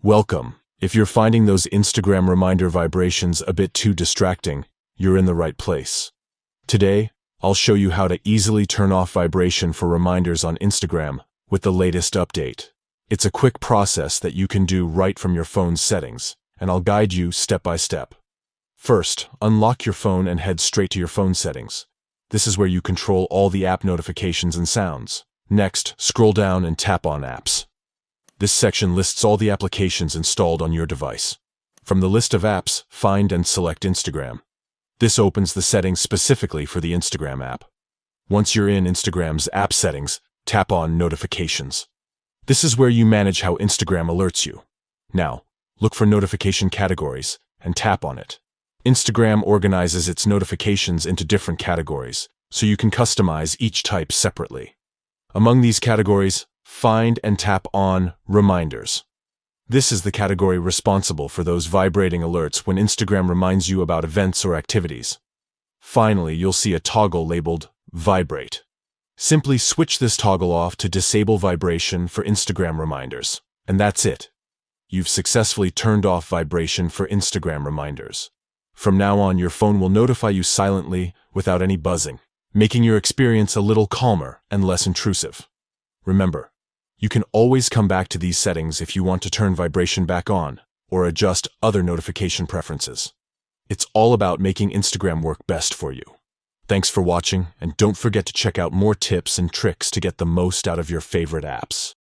Welcome. If you're finding those Instagram reminder vibrations a bit too distracting, you're in the right place. Today, I'll show you how to easily turn off vibration for reminders on Instagram with the latest update. It's a quick process that you can do right from your phone's settings, and I'll guide you step by step. First, unlock your phone and head straight to your phone settings. This is where you control all the app notifications and sounds. Next, scroll down and tap on Apps. This section lists all the applications installed on your device. From the list of apps, find and select Instagram. This opens the settings specifically for the Instagram app. Once you're in Instagram's app settings, tap on Notifications. This is where you manage how Instagram alerts you. Now, look for notification categories and tap on it. Instagram organizes its notifications into different categories, so you can customize each type separately. Among these categories, find and tap on Reminders. This is the category responsible for those vibrating alerts when Instagram reminds you about events or activities. Finally, you'll see a toggle labeled Vibrate. Simply switch this toggle off to disable vibration for Instagram reminders. And that's it. You've successfully turned off vibration for Instagram reminders. From now on, your phone will notify you silently without any buzzing, making your experience a little calmer and less intrusive. Remember, you can always come back to these settings if you want to turn vibration back on or adjust other notification preferences. It's all about making Instagram work best for you. Thanks for watching, and don't forget to check out more tips and tricks to get the most out of your favorite apps.